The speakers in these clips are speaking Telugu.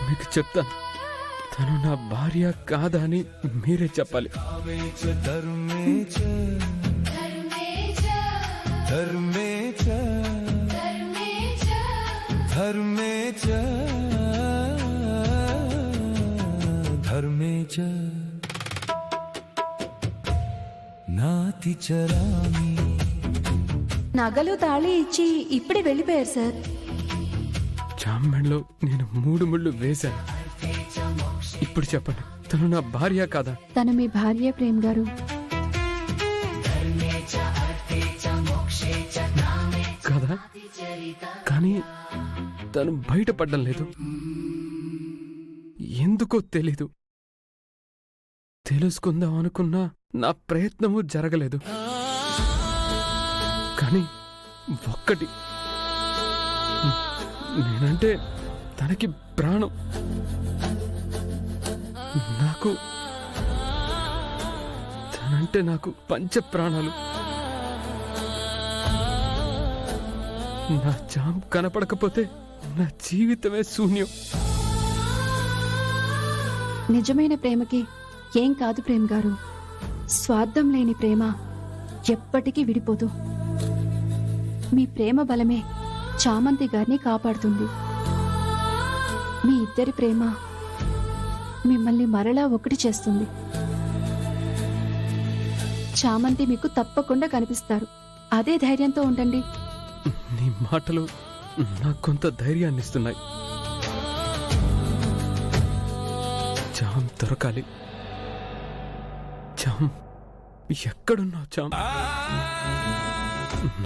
మీకు చెప్తాను, తను నా భార్య కాదా అని మీరే చెప్పాలి. నగలు తాళి ఇచ్చి ఇప్పుడే వెళ్ళిపోయారు సార్. చామ్మెళ్ళలో నేను 3 ముళ్ళు వేశాను. ఇప్పుడు చెప్పండి, తను నా భార్య కాదా? తను మీ భార్య ప్రేమ్ గారు. కదా, కానీ తను బయటపడడం లేదు. ఎందుకో తెలీదు. తెలుసుకుందాం అనుకున్నా నా ప్రయత్నము జరగలేదు. కానీ ఒక్కటి, నేనంటే తనకి ప్రాణం. తనంటే నాకు పంచ ప్రాణాలు. నా జామ్ కనపడకపోతే నా జీవితమే శూన్యం. నిజమైన ప్రేమకి ఏం కాదు ప్రేమ్ గారు. స్వార్థం లేని ప్రేమ ఎప్పటికీ విడిపోదు. మీ ప్రేమ బలమే చామంతి గారిని కాపాడుతుంది. మీ ఇద్దరి ప్రేమ మిమ్మల్ని మరలా ఒకటి చేస్తుంది. చామంతి మీకు తప్పకుండా కనిపిస్తారు. అదే ధైర్యంతో ఉండండి. నీ మాటలు నాకు కొంత ధైర్యాన్ని ఇస్తున్నాయి. చామ్ దొరకాలి. చామ్, ఎక్కడున్నావు చామ్?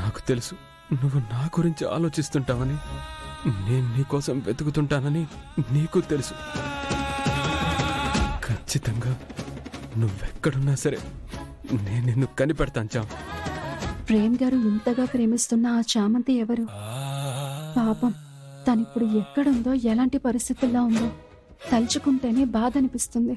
నాకు తెలుసు నువ్వు నా గురించి ఆలోచిస్తుంటావని. నేను నీకోసం వెతుకుతుంటానని నీకు తెలుసు. ఖచ్చితంగా నువ్వెక్కడున్నా సరే నేను నిన్ను కనిపెడతాను చామ్. ప్రేమ్ గారు ఇంతగా ప్రేమిస్తున్న ఆ చామంతి ఎవరు? పాపం, తనిప్పుడు ఎక్కడుందో, ఎలాంటి పరిస్థితుల్లో ఉందో తలుచుకుంటేనే బాధ అనిపిస్తుంది.